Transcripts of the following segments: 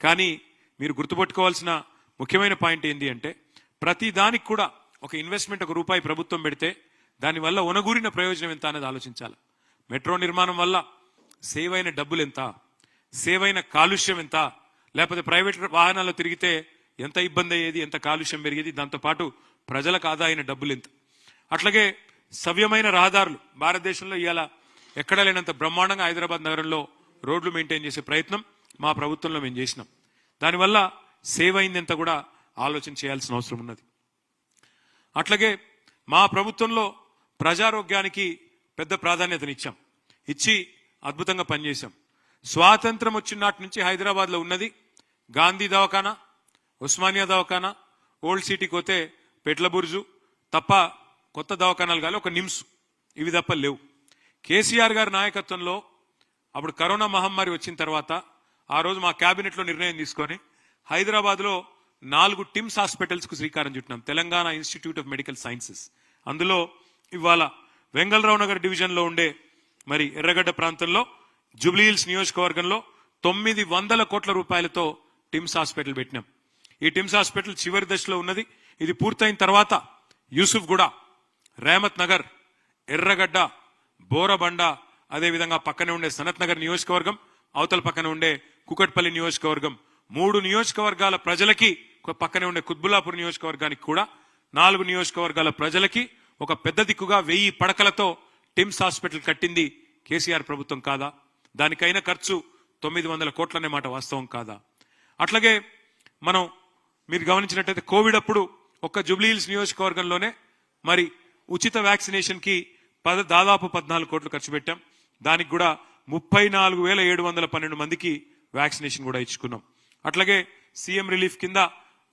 కానీ మీరు గుర్తుపెట్టుకోవాల్సిన ముఖ్యమైన పాయింట్ ఏంటి అంటే ప్రతి దానికి కూడా ఒక ఇన్వెస్ట్మెంట్ ఒక రూపాయి ప్రభుత్వం పెడితే దానివల్ల ఒనగూరిన ప్రయోజనం ఎంత అనేది ఆలోచించాలి. మెట్రో నిర్మాణం వల్ల సేవ్ అయిన డబ్బులు ఎంత, సేవ్ అయిన కాలుష్యం ఎంత, లేకపోతే ప్రైవేట్ వాహనాల్లో తిరిగితే ఎంత ఇబ్బంది అయ్యేది, ఎంత కాలుష్యం పెరిగేది, దాంతోపాటు ప్రజలకు ఆదా అయిన డబ్బులు ఎంత. అట్లాగే సవ్యమైన రహదారులు భారతదేశంలో ఇవాళ ఎక్కడ లేనంత బ్రహ్మాండంగా హైదరాబాద్ నగరంలో రోడ్లు మెయింటైన్ చేసే ప్రయత్నం మా ప్రభుత్వంలో మేము చేసినాం. దానివల్ల సేవ్ అయిందంతా కూడా ఆలోచన చేయాల్సిన అవసరం ఉన్నది. అట్లాగే మా ప్రభుత్వంలో ప్రజారోగ్యానికి పెద్ద ప్రాధాన్యతనిచ్చాం, ఇచ్చి అద్భుతంగా పనిచేశాం. స్వాతంత్రం వచ్చిన నాటి నుంచి హైదరాబాద్లో ఉన్నది గాంధీ దవాఖానా, ఉస్మానియా దవాఖానా, ఓల్డ్ సిటీకి పోతే పెట్లబుర్జు తప్ప కొత్త దవాఖానాలు కానీ ఒక నిమ్స్, ఇవి తప్ప లేవు. కేసీఆర్ గారి నాయకత్వంలో అప్పుడు కరోనా మహమ్మారి వచ్చిన తర్వాత ఆ రోజు మా క్యాబినెట్లో నిర్ణయం తీసుకొని హైదరాబాద్లో 4 టిమ్స్ హాస్పిటల్స్కు శ్రీకారం చుట్టినాం. Telangana institute of medical sciences. అందులో ఇవాళ వెంగళరావు నగర్ డివిజన్లో ఉండే మరి ఎర్రగడ్డ ప్రాంతంలో జూబ్లీహిల్స్ నియోజకవర్గంలో 900 కోట్ల రూపాయలతో టిమ్స్ హాస్పిటల్ పెట్టినాం. ఈ టిమ్స్ హాస్పిటల్ చివరి దశలో ఉన్నది. ఇది పూర్తయిన తర్వాత యూసుఫ్ గూడ, రేమత్ నగర్, ఎర్రగడ్డ, బోరబండ, అదేవిధంగా పక్కనే ఉండే సనత్ నగర్ నియోజకవర్గం, అవతల పక్కన ఉండే కుకట్పల్లి నియోజకవర్గం, 3 నియోజకవర్గాల ప్రజలకి, పక్కనే ఉండే కుత్బుల్లాపూర్ నియోజకవర్గానికి కూడా 4 నియోజకవర్గాల ప్రజలకి ఒక పెద్ద దిక్కుగా 1000 పడకలతో టిమ్స్ హాస్పిటల్ కట్టింది కేసీఆర్ ప్రభుత్వం కాదా? దానికైన ఖర్చు 900 కోట్లనే మాట వాస్తవం కాదా? అట్లాగే మనం మీరు గమనించినట్టయితే కోవిడ్ అప్పుడు ఒక్క జూబ్లీహిల్స్ నియోజకవర్గంలోనే మరి ఉచిత వ్యాక్సినేషన్ కి దాదాపు 14 కోట్లు ఖర్చు పెట్టాం. దానికి కూడా 34,712 మందికి వ్యాక్సినేషన్ కూడా ఇచ్చుకున్నాం. అట్లాగే సీఎం రిలీఫ్ కింద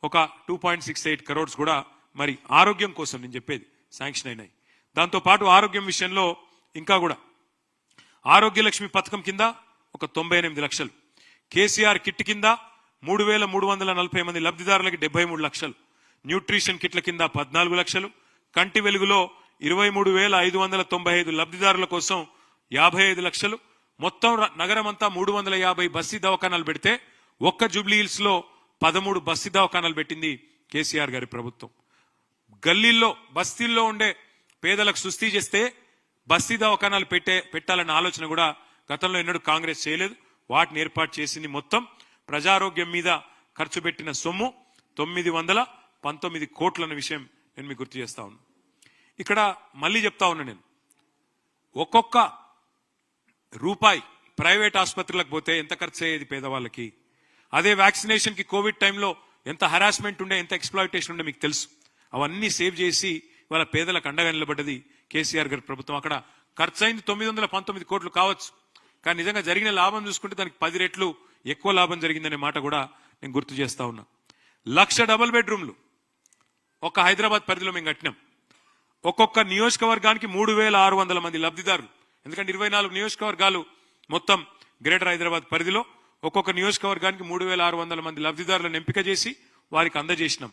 ఒక 2.68 crores కూడా మరి ఆరోగ్యం కోసం నేను చెప్పేది శాంక్షన్ అయినాయి. దాంతోపాటు ఆరోగ్యం విషయంలో ఇంకా కూడా ఆరోగ్య లక్ష్మి పథకం కింద ఒక 98 లక్షలు, కేసీఆర్ కిట్ కింద 3,340 మంది లబ్ధిదారులకి 73 లక్షలు, న్యూట్రిషన్ కిట్ల కింద 14 లక్షలు, కంటి వెలుగులో 23,595 లబ్ధిదారుల కోసం 55 లక్షలు, మొత్తం నగరం అంతా 350 బస్తీ దవాఖానాలు పెడితే ఒక్క జూబ్లీహిల్స్ లో 13 బస్తీ దవాఖానాలు పెట్టింది కేసీఆర్ గారి ప్రభుత్వం. గల్లీల్లో బస్తీల్లో ఉండే పేదలకు సుస్థి చేస్తే బస్తీ దవాఖానాలు పెట్టాలన్న ఆలోచన కూడా గతంలో ఎన్నడూ కాంగ్రెస్ చేయలేదు. వాటిని ఏర్పాటు చేసింది. మొత్తం ప్రజారోగ్యం మీద ఖర్చు పెట్టిన సొమ్ము 919 కోట్లన్న విషయం నేను మీకు గుర్తు చేస్తా ఉన్నా. ఇక్కడ మళ్ళీ చెప్తా ఉన్నా, నేను ఒక్కొక్క రూపాయి ప్రైవేట్ ఆసుపత్రులకు పోతే ఎంత ఖర్చు అయ్యేది పేదవాళ్ళకి, అదే వ్యాక్సినేషన్ కి కోవిడ్ టైంలో ఎంత హరాస్మెంట్ ఉండే, ఎంత ఎక్స్ప్లాయిటేషన్ ఉండే మీకు తెలుసు. అవన్నీ సేవ్ చేసి వాళ్ళ పేదలకు అండగా నిలబడ్డది కేసీఆర్ గారి ప్రభుత్వం. అక్కడ ఖర్చు అయింది 919 కోట్లు కావచ్చు, కానీ నిజంగా జరిగిన లాభం చూసుకుంటే దానికి 10 రెట్లు ఎక్కువ లాభం జరిగిందనే మాట కూడా నేను గుర్తు చేస్తా ఉన్నా. 1,00,000 డబుల్ బెడ్రూమ్లు ఒక హైదరాబాద్ పరిధిలో మేము కట్టినాం. ఒక్కొక్క నియోజకవర్గానికి 3,600 మంది లబ్ధిదారులు. ఎందుకంటే 24 నియోజకవర్గాలు మొత్తం గ్రేటర్ హైదరాబాద్ పరిధిలో ఒక్కొక్క నియోజకవర్గానికి 3,600 మంది లబ్ధిదారులను ఎంపిక చేసి వారికి అందజేసినాం.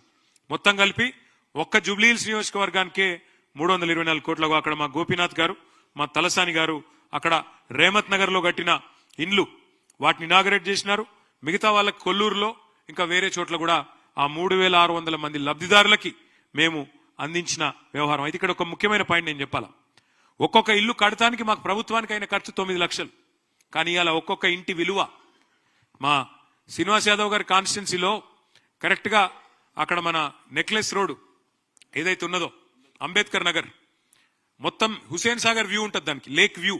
మొత్తం కలిపి ఒక్క జూబ్లీహిల్స్ నియోజకవర్గానికే 324 కోట్లకు అక్కడ మా గోపీనాథ్ గారు, మా తలసాని గారు అక్కడ రేమత్ నగర్ లో కట్టిన ఇండ్లు వాటిని ఇనాగరేట్ చేసినారు. మిగతా వాళ్ళకి కొల్లూరులో ఇంకా వేరే చోట్ల కూడా ఆ 3,600 మంది లబ్ధిదారులకి మేము అందించిన వ్యవహారం. అయితే ఇక్కడ ఒక ముఖ్యమైన పాయింట్ నేను చెప్పాలా. ఒక్కొక్క ఇల్లు కడటానికి మాకు ప్రభుత్వానికి అయిన ఖర్చు 9 లక్షలు, కానీ ఇలా ఒక్కొక్క ఇంటి విలువ మా శ్రీనివాస్ యాదవ్ గారి కాన్స్టిట్యున్సీలో కరెక్ట్ గా అక్కడ మన నెక్లెస్ రోడ్ ఏదైతే ఉన్నదో అంబేద్కర్ నగర్ మొత్తం హుసేన్ సాగర్ వ్యూ ఉంటుంది, దానికి లేక్ వ్యూ.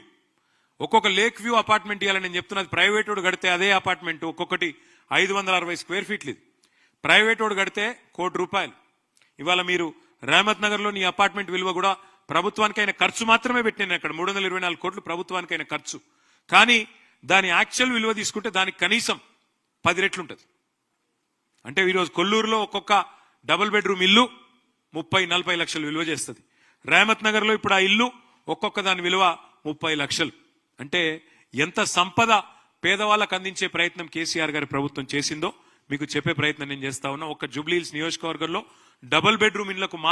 ఒక్కొక్క లేక్ వ్యూ అపార్ట్మెంట్ ఇవ్వాలని నేను చెప్తున్నది. ప్రైవేట్ వాడు కడితే అదే అపార్ట్మెంట్ ఒక్కొక్కటి 560 స్క్వేర్ ఫీట్లు. ఇది ప్రైవేట్ వాడు కడితే ₹1,00,00,000. ఇవాళ మీరు రేమత్ నగర్ లో నీ అపార్ట్మెంట్ విలువ కూడా ప్రభుత్వానికైన ఖర్చు మాత్రమే పెట్టినాను. అక్కడ 324 కోట్లు ప్రభుత్వానికైన ఖర్చు, కానీ దాని యాక్చువల్ విలువ తీసుకుంటే దానికి కనీసం 10 రెట్లు ఉంటుంది. అంటే ఈరోజు కొల్లూరులో ఒక్కొక్క డబుల్ బెడ్రూమ్ ఇల్లు 30-40 లక్షలు విలువ చేస్తుంది. రేమత్ నగర్ లో ఇప్పుడు ఆ ఇల్లు ఒక్కొక్క దాని విలువ 30 లక్షలు. అంటే ఎంత సంపద పేదవాళ్ళకు అందించే ప్రయత్నం కేసీఆర్ గారి ప్రభుత్వం చేసిందో మీకు చెప్పే ప్రయత్నం నేను చేస్తా ఉన్నా. ఒక్క జూబ్లీహిల్స్ నియోజకవర్గంలో డబుల్ బెడ్రూమ్ ఇళ్లకు మాత్రం